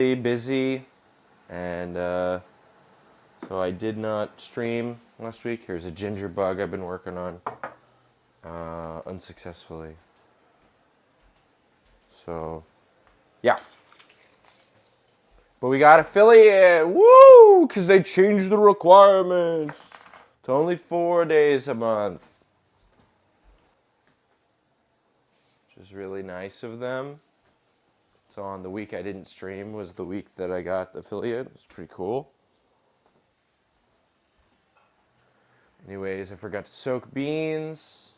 busy, and so I did not stream last week. Here's a ginger bug I've been working on unsuccessfully. So, yeah. But we got affiliate, woo! Because they changed the requirements to only 4 days a month, which is really nice of them. So on the week I didn't stream was the week that I got the affiliate. It was pretty cool. Anyways, I forgot to soak beans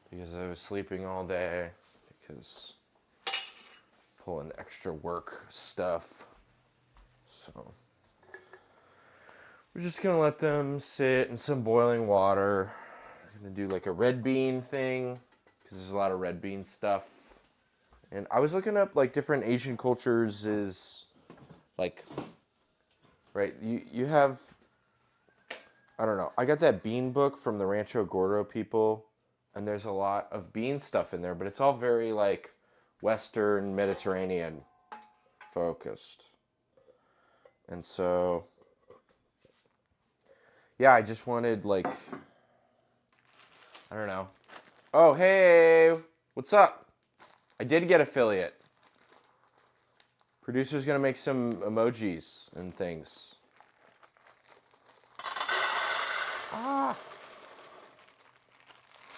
because I was sleeping all day because pulling extra work stuff. So we're just gonna let them sit in some boiling water. I'm gonna do like a red bean thing because there's a lot of red bean stuff. And I was looking up like different Asian cultures is like, right, you have, I don't know, I got that bean book from the Rancho Gordo people, and there's a lot of bean stuff in there, but it's all very like Western Mediterranean focused. And so, yeah, I just wanted like, I don't know. Oh, hey, what's up? I did get affiliate. Producer's gonna make some emojis and things. Ah.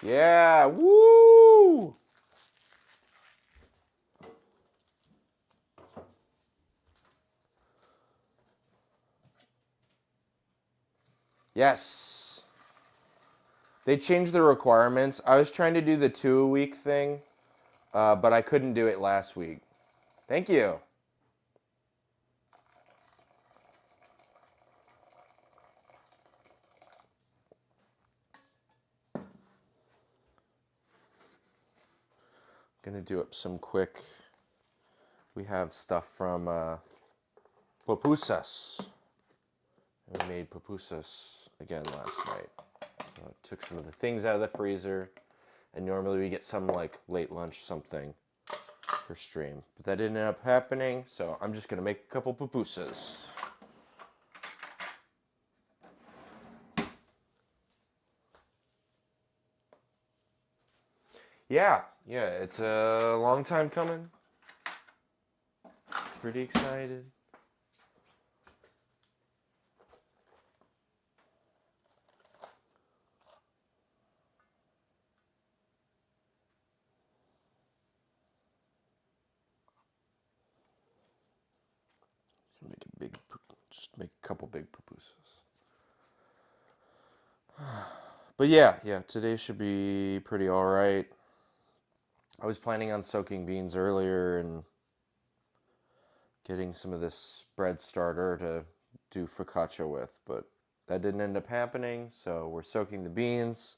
Yeah, woo! Yes. They changed the requirements. I was trying to do the 2 a week thing, but I couldn't do it last week. Thank you. Gonna do up some quick. We have stuff from pupusas. We made pupusas again last night. So I took some of the things out of the freezer, and normally we get some like late lunch something for stream, but that didn't end up happening. So I'm just gonna make a couple pupusas. Yeah, it's a long time coming. Pretty excited. Just make a couple big pupusas. But yeah, today should be pretty all right. I was planning on soaking beans earlier and getting some of this bread starter to do focaccia with, but that didn't end up happening. So we're soaking the beans,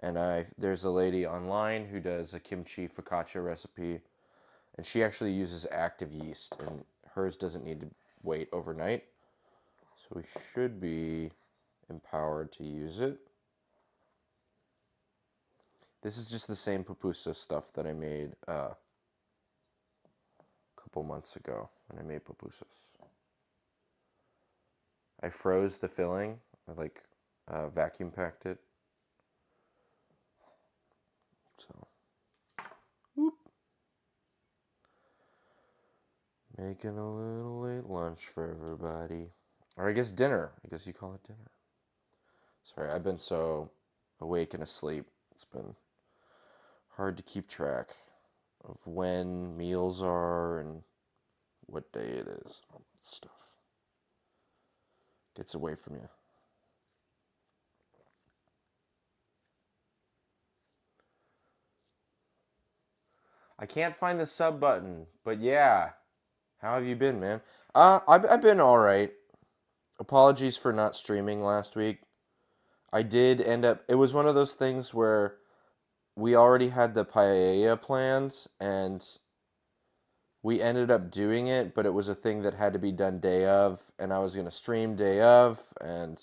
and there's a lady online who does a kimchi focaccia recipe, and she actually uses active yeast, and hers doesn't need to wait overnight. So we should be empowered to use it. This is just the same pupusa stuff that I made a couple months ago when I made pupusas. I froze the filling. I like vacuum packed it. So, whoop. Making a little late lunch for everybody. Or I guess dinner. I guess you call it dinner. Sorry, I've been so awake and asleep. It's been hard to keep track of when meals are and what day it is. All that stuff gets away from you. I can't find the sub button, but yeah. How have you been, man? I've been all right. Apologies for not streaming last week. I did end up. It was one of those things where we already had the paella planned, and we ended up doing it, but it was a thing that had to be done day of, and I was gonna stream day of, and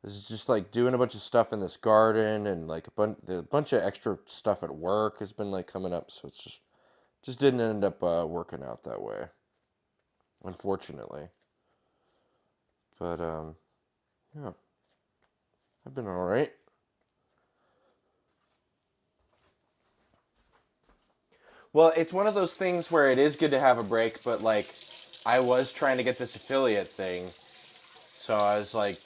this is just like doing a bunch of stuff in this garden, and like a bunch of extra stuff at work has been like coming up, so it's just didn't end up working out that way. unfortunately. But yeah, I've been all right. Well, it's one of those things where it is good to have a break, but like I was trying to get this affiliate thing, so I was like,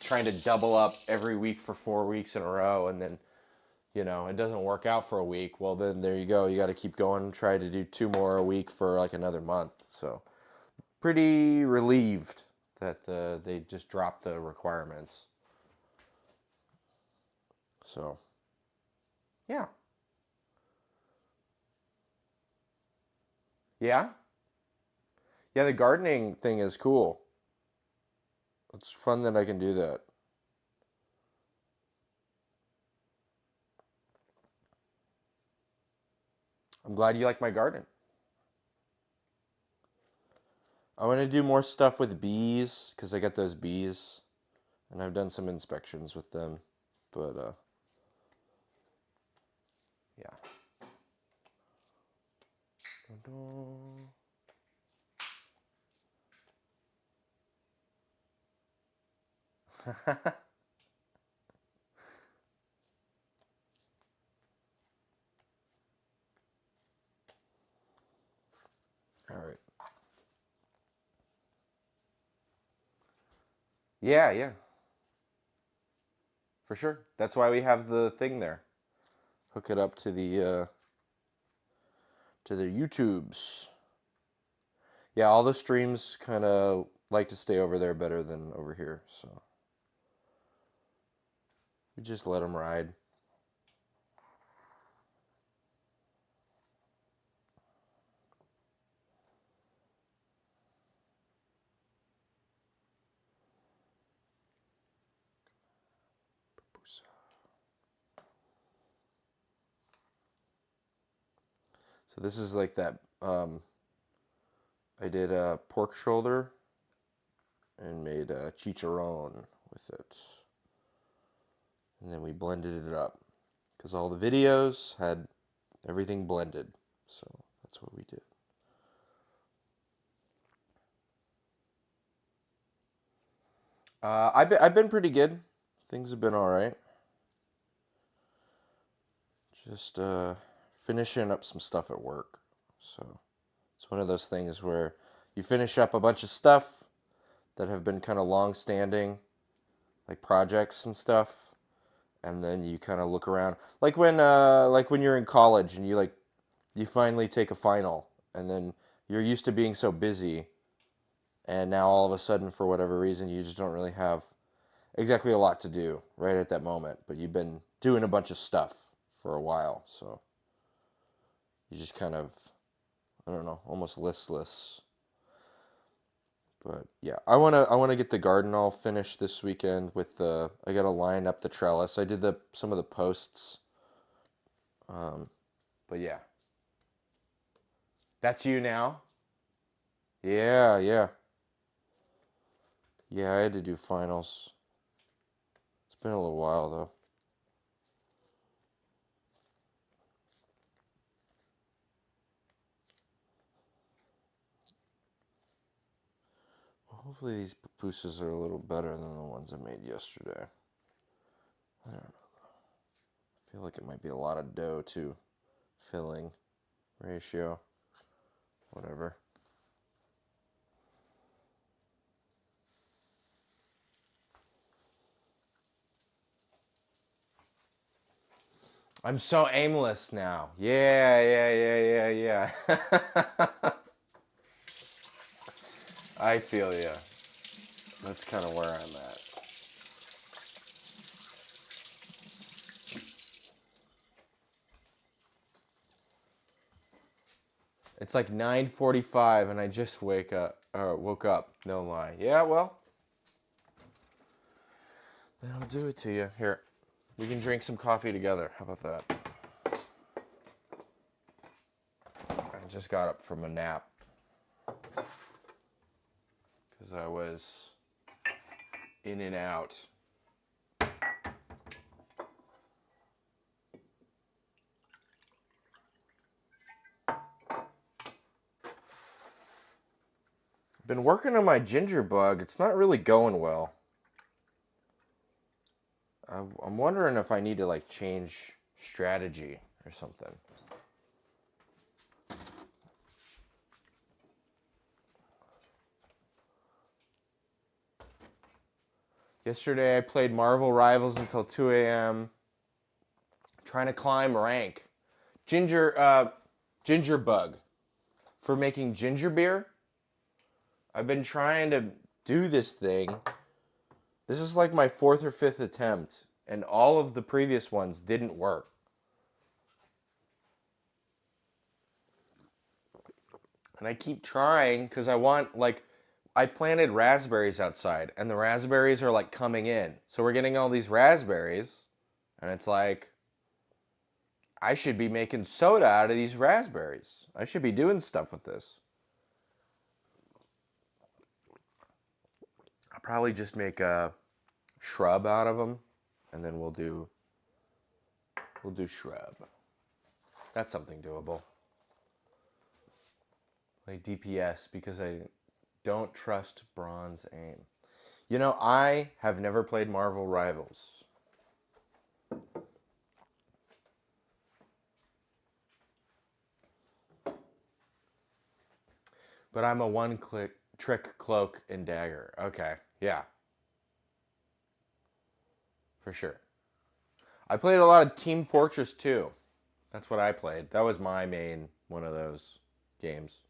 trying to double up every week for 4 weeks in a row, and then it doesn't work out for a week. Well, then there you go. You got to keep going, try to do 2 more a week for like another month. So pretty relieved that they just dropped the requirements. So yeah, yeah, yeah. The gardening thing is cool. It's fun that I can do that. I'm glad you like my garden. I want to do more stuff with bees because I got those bees, and I've done some inspections with them. But yeah. All right. Yeah, yeah, for sure. That's why we have the thing there. Hook it up to the YouTubes. Yeah, all the streams kind of like to stay over there better than over here, so we just let them ride. So this is like that. I did a pork shoulder and made a chicharron with it, and then we blended it up because all the videos had everything blended. So that's what we did. I've been pretty good. Things have been all right. Just finishing up some stuff at work. So it's one of those things where you finish up a bunch of stuff that have been kind of long standing, like projects and stuff, and then you kind of look around, like when you're in college and you finally take a final, and then you're used to being so busy, and now all of a sudden for whatever reason you just don't really have exactly a lot to do right at that moment, but you've been doing a bunch of stuff for a while, so you just kind of, I don't know, almost listless. But yeah, I wanna get the garden all finished this weekend with the I gotta line up the trellis. I did some of the posts. Um, but yeah. That's you now? Yeah, yeah. Yeah, I had to do finals. It's been a little while though. Well, hopefully these pupusas are a little better than the ones I made yesterday. I don't know. I feel like it might be a lot of dough to filling ratio. Whatever. I'm so aimless now. Yeah, yeah, yeah, yeah, yeah. I feel you. That's kind of where I'm at. It's like 9:45 and I just woke up. No lie. Yeah, well, that'll do it to you. Here, we can drink some coffee together. How about that? I just got up from a nap because I was in and out. Been working on my ginger bug. It's not really going well. I'm wondering if I need to like change strategy or something. Yesterday I played Marvel Rivals until 2 a.m. trying to climb rank. Ginger bug for making ginger beer. I've been trying to do this thing. This is like my 4th or 5th attempt, and all of the previous ones didn't work. And I keep trying because I want, like, I planted raspberries outside, and the raspberries are, like, coming in. So we're getting all these raspberries, and it's like, I should be making soda out of these raspberries. I should be doing stuff with this. I'll probably just make a shrub out of them, and then we'll do shrub. That's something doable. Play DPS because I don't trust bronze aim. You know, I have never played Marvel Rivals. But I'm a one-trick cloak and dagger. Okay, yeah. For sure. I played a lot of Team Fortress 2. That's what I played. That was my main one of those games.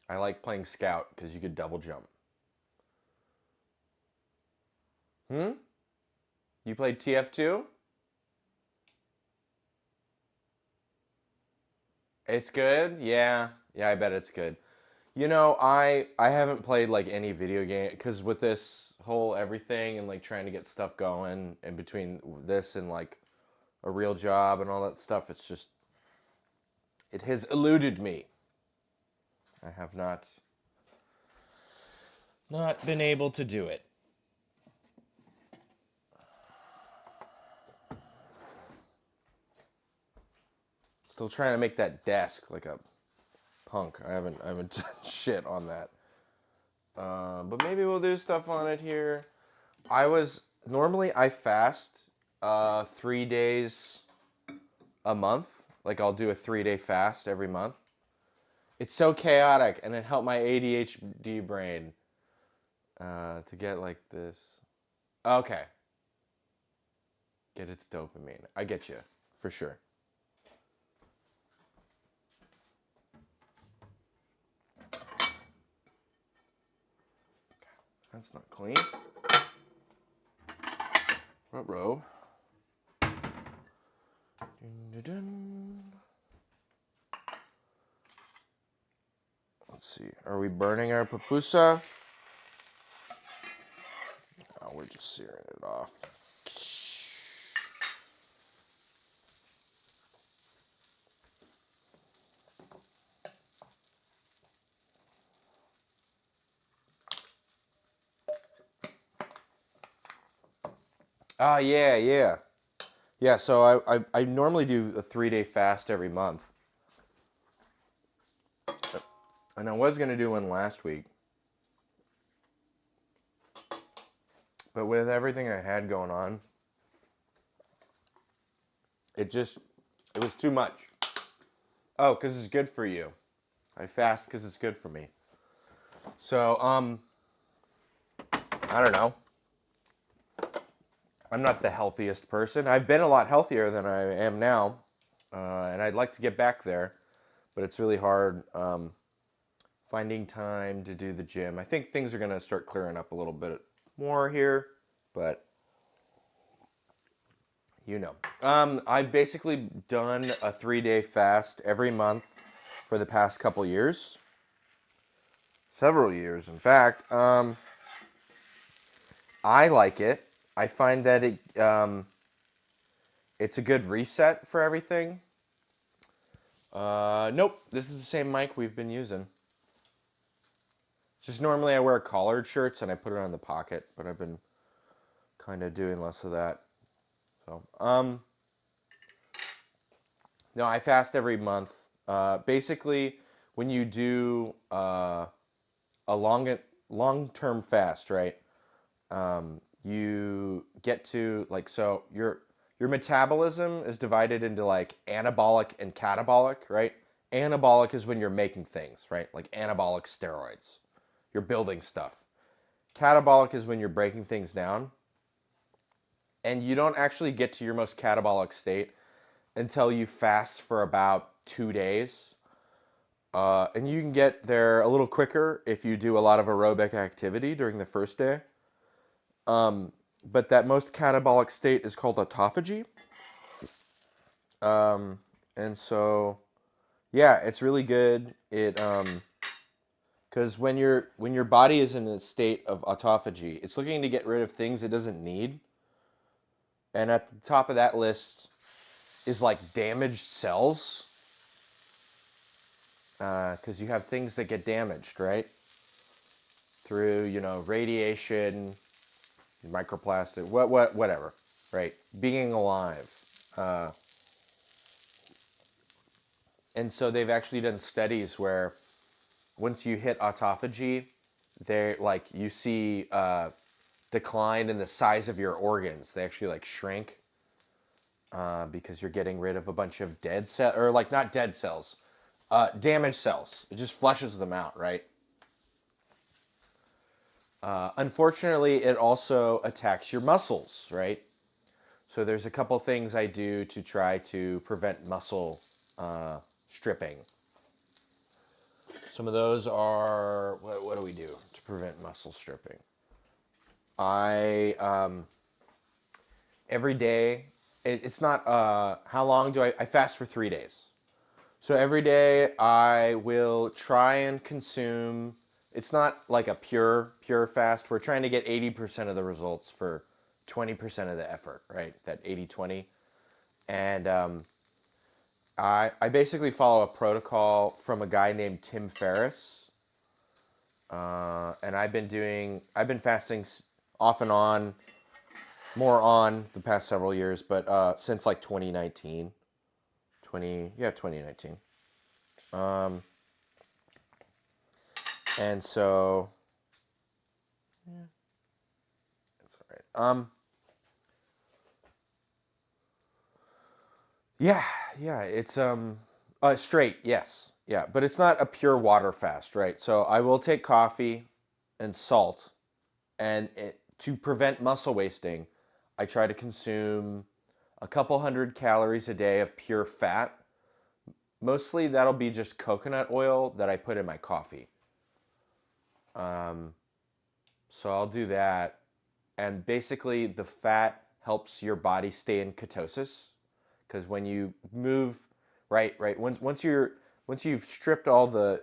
I like playing Scout because you could double jump. You played TF2? It's good? Yeah. Yeah, I bet it's good. You know, I haven't played like any video game because with this whole everything and like trying to get stuff going in between this and like a real job and all that stuff, it's just it has eluded me. I have not been able to do it. Still trying to make that desk like a punk. I haven't done shit on that. But maybe we'll do stuff on it here. Normally I fast 3 days a month. Like I'll do a 3-day fast every month. It's so chaotic, and it helped my ADHD brain to get like this. Okay. Get its dopamine. I get you, for sure. That's not clean. Ruh-roh. Let's see. Are we burning our pupusa? Oh, we're just searing it off. Yeah. Yeah, so I normally do a 3-day fast every month. And I was going to do one last week. But with everything I had going on, it was too much. Oh, because it's good for you. I fast because it's good for me. So, I don't know. I'm not the healthiest person. I've been a lot healthier than I am now. And I'd like to get back there. But it's really hard finding time to do the gym. I think things are going to start clearing up a little bit more here. But, you know. I've basically done a 3-day fast every month for the past couple years. Several years, in fact. I like it. I find that it's a good reset for everything. Nope, this is the same mic we've been using. Just normally I wear collared shirts and I put it on the pocket, but I've been kind of doing less of that. So, no, I fast every month. Basically, when you do a long-term fast, right? You get to like so your metabolism is divided into like anabolic and catabolic, right? Anabolic is when you're making things, right? Like anabolic steroids. You're building stuff. Catabolic is when you're breaking things down. And you don't actually get to your most catabolic state until you fast for about 2 days. And you can get there a little quicker if you do a lot of aerobic activity during the first day. But that most catabolic state is called autophagy. And so, yeah, it's really good. Because when your body is in a state of autophagy, it's looking to get rid of things it doesn't need. And at the top of that list is like damaged cells. Because you have things that get damaged, right? Through, radiation, microplastic, whatever, right? Being alive. Uh, and so they've actually done studies where once you hit autophagy, they like you see decline in the size of your organs. They actually like shrink because you're getting rid of a bunch of dead cells, or like not dead cells, damaged cells. It just flushes them out, right? Unfortunately, it also attacks your muscles, right? So there's a couple things I do to try to prevent muscle stripping. Some of those are what do we do to prevent muscle stripping? I every day. It's not how long do I fast for 3 days. So every day I will try and consume. It's not like a pure fast. We're trying to get 80% of the results for 20% of the effort, right? That 80-20. And I basically follow a protocol from a guy named Tim Ferriss. And I've been fasting off and on, more on the past several years, but since like 2019. 2019. And so, yeah, that's all right. Yeah, yeah, it's straight, yes, yeah, but it's not a pure water fast, right? So I will take coffee and salt, and to prevent muscle wasting, I try to consume a couple hundred calories a day of pure fat. Mostly that'll be just coconut oil that I put in my coffee. So I'll do that, and basically the fat helps your body stay in ketosis, because when you move, right, once you've stripped all the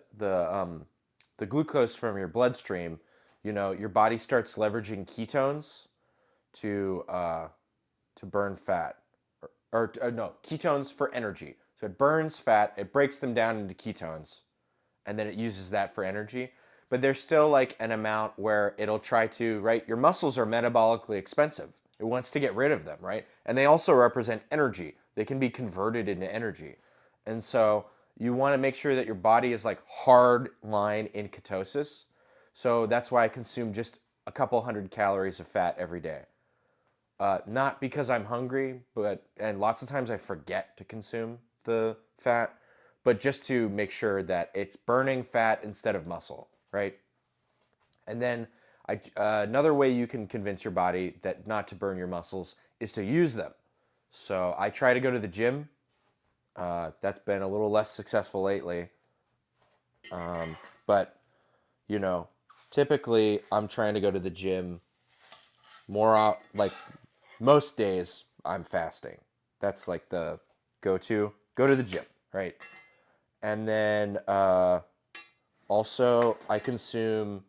glucose from your bloodstream, your body starts leveraging ketones to burn fat, or no, ketones for energy. So it burns fat, it breaks them down into ketones, and then it uses that for energy. But there's still like an amount where it'll try to, right? Your muscles are metabolically expensive. It wants to get rid of them, right? And they also represent energy. They can be converted into energy. And so you want to make sure that your body is like hard line in ketosis. So that's why I consume just a couple hundred calories of fat every day. Not because I'm hungry, and lots of times I forget to consume the fat, but just to make sure that it's burning fat instead of muscle, right? And then another way you can convince your body that not to burn your muscles is to use them. So I try to go to the gym. That's been a little less successful lately. But, you know, typically I'm trying to go to the gym more out, like most days I'm fasting. That's like the go to the gym, right? And then also I consume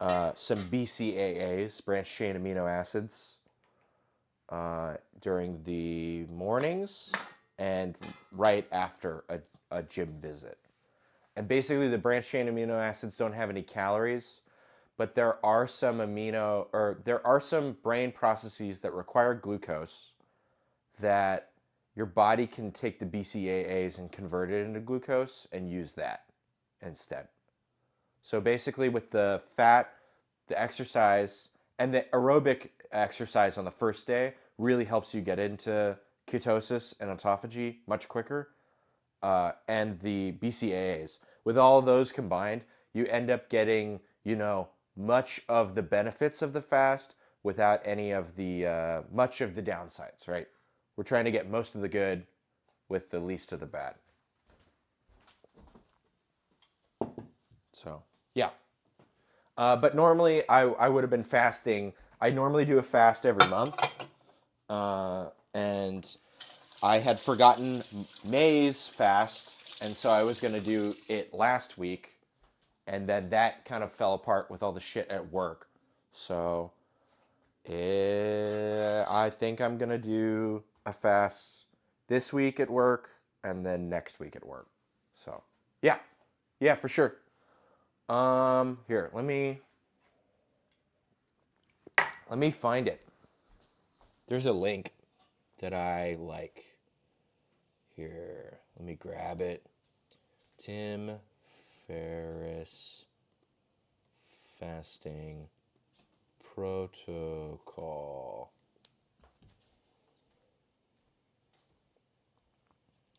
some BCAAs, branched chain amino acids, during the mornings and right after a gym visit. And basically the branched chain amino acids don't have any calories, but there are some brain processes that require glucose that your body can take the BCAAs and convert it into glucose and use that instead. So basically, with the fat, the exercise, and the aerobic exercise on the first day really helps you get into ketosis and autophagy much quicker. And the BCAAs. With all of those combined, you end up getting, much of the benefits of the fast without any of the much of the downsides, right? We're trying to get most of the good with the least of the bad. So, yeah. But normally I would have been fasting. I normally do a fast every month. And I had forgotten May's fast, and so I was going to do it last week, and then that kind of fell apart with all the shit at work. So I think I'm going to do a fast this week at work and then next week at work. So, yeah. Yeah, for sure. Here, let me find it. There's a link that I like. Here, let me grab it. Tim Ferriss fasting protocol.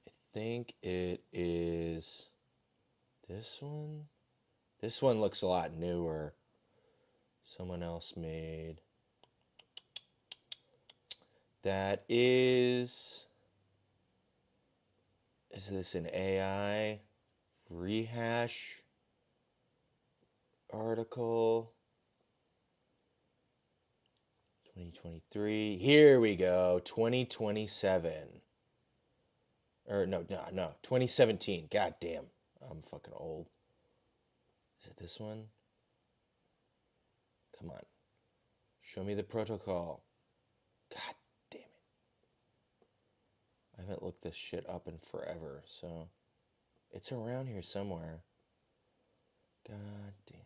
I think it is this one. This one looks a lot newer. Someone else made. That is this an AI rehash article? 2023. Here we go. 2027. Or no, 2017. God damn. I'm fucking old. Is it this one? Come on. Show me the protocol. God damn it. I haven't looked this shit up in forever, so it's around here somewhere. God damn it.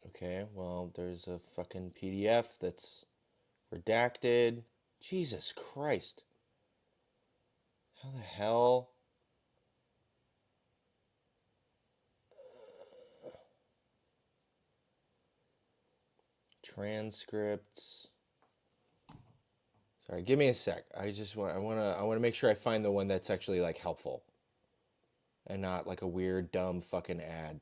Okay, well, there's a fucking PDF that's redacted. Jesus Christ. How the hell? Transcripts. Sorry, give me a sec. I want to make sure I find the one that's actually like helpful and not like a weird dumb fucking ad.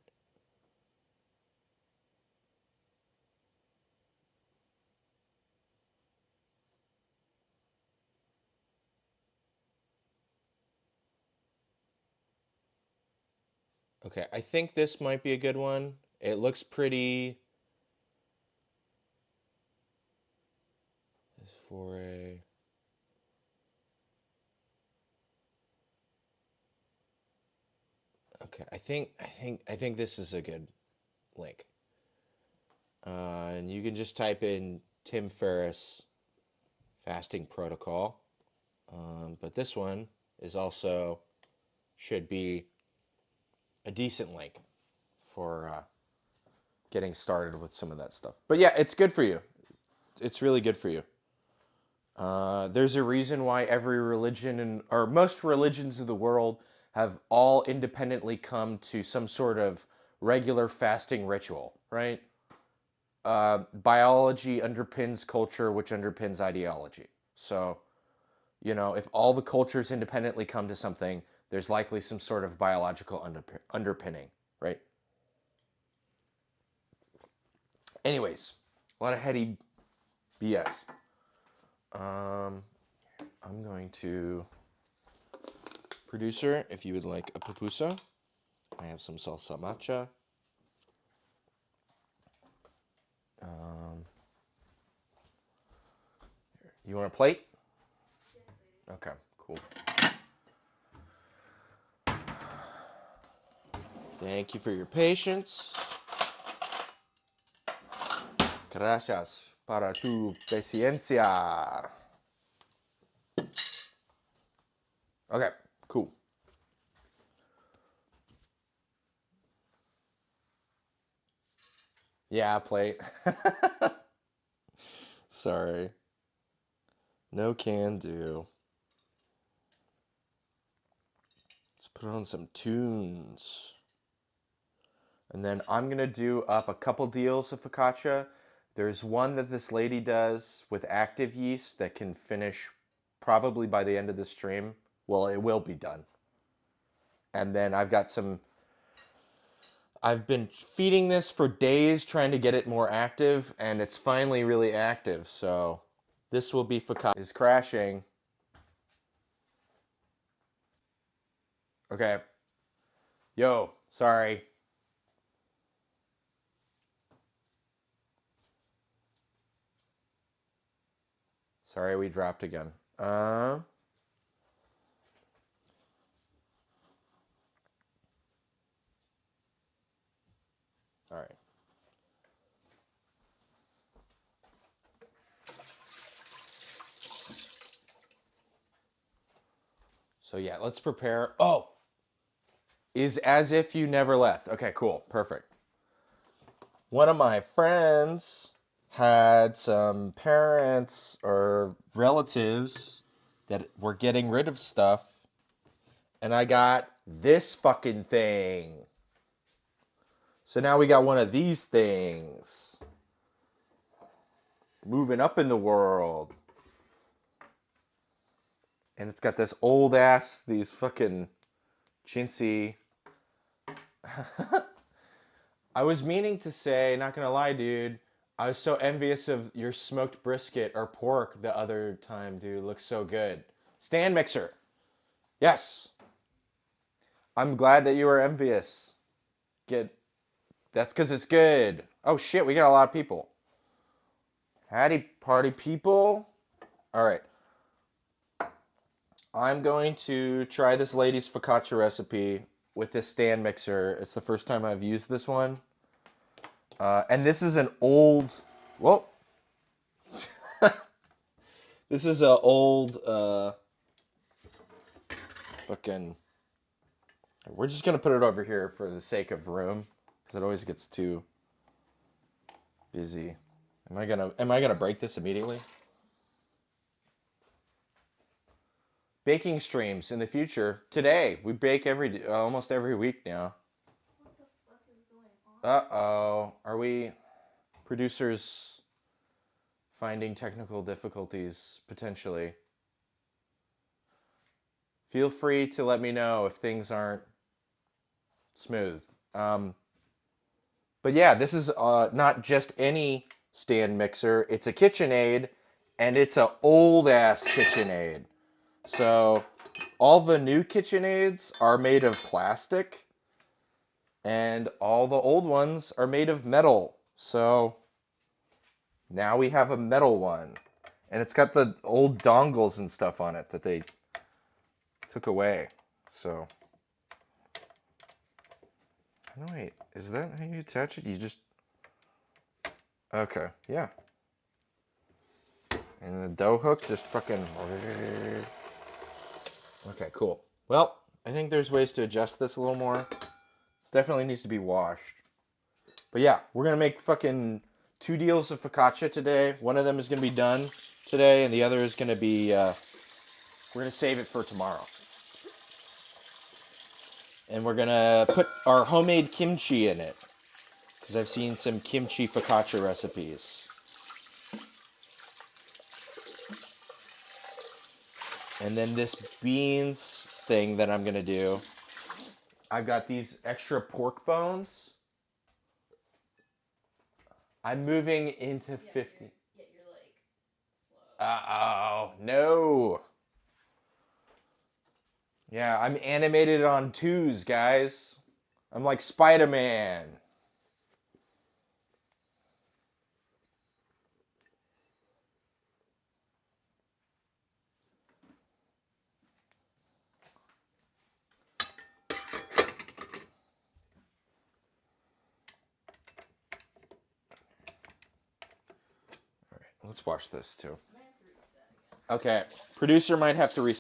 Okay, I think this might be a good one. It looks pretty. This for a. Okay, I think this is a good link. And you can just type in Tim Ferriss fasting protocol. But this one is also should be a decent link for getting started with some of that stuff. But yeah, it's good for you. It's really good for you. There's a reason why every religion or most religions of the world have all independently come to some sort of regular fasting ritual, right? Biology underpins culture, which underpins ideology. So, if all the cultures independently come to something, there's likely some sort of biological underpinning, right? Anyways, a lot of heady BS. I'm going to... Producer, if you would like a pupusa, I have some salsa matcha. You want a plate? Okay, cool. Thank you for your patience. Gracias para tu paciencia. Okay, cool. Yeah, plate. Sorry. No can do. Let's put on some tunes. And then I'm going to do up a couple deals of focaccia. There's one that this lady does with active yeast that can finish probably by the end of the stream. Well, it will be done. And then I've got some. I've been feeding this for days trying to get it more active, and it's finally really active. So this will be focaccia. Is crashing. Okay. Yo, sorry. Sorry we dropped again. All right. So yeah, let's prepare. Oh, is as if you never left. Okay, cool. Perfect. One of my friends had some parents or relatives that were getting rid of stuff, and I got this fucking thing. So now we got one of these things. Moving up in the world. And it's got this old ass, these fucking chintzy. I was meaning to say, not gonna lie, dude, I was so envious of your smoked brisket or pork the other time, dude. It looks so good. Stand mixer. Yes. I'm glad that you were envious. That's because it's good. Oh shit, we got a lot of people. Howdy, party people. All right. I'm going to try this lady's focaccia recipe with this stand mixer. It's the first time I've used this one. And this is an old... Whoa. This is an old... fucking... We're just going to put it over here for the sake of room. Because it always gets too busy. Am I gonna break this immediately? Baking streams in the future. Today, we bake almost every week now. What the fuck is going on? Uh-oh. Are we producers finding technical difficulties potentially? Feel free to let me know if things aren't smooth. But yeah, this is not just any stand mixer. It's a KitchenAid, and it's a old ass KitchenAid. So all the new KitchenAids are made of plastic, and all the old ones are made of metal. So now we have a metal one, and it's got the old dongles and stuff on it that they took away. So, no, wait, is that how you attach it? You just, okay, yeah. And the dough hook just fucking, okay, cool. Well, I think there's ways to adjust this a little more. This definitely needs to be washed. But yeah, we're gonna make fucking 2 deals of focaccia today. One of them is gonna be done today, and the other is gonna be, we're gonna save it for tomorrow. And we're gonna put our homemade kimchi in it, because I've seen some kimchi focaccia recipes. And then this beans thing that I'm gonna do, I've got these extra pork bones. I'm moving into 50. You're like slow. Uh-oh, no. Yeah, I'm animated on 2s, guys. I'm like Spider-Man. All right, let's watch this too. Okay, producer might have to reset.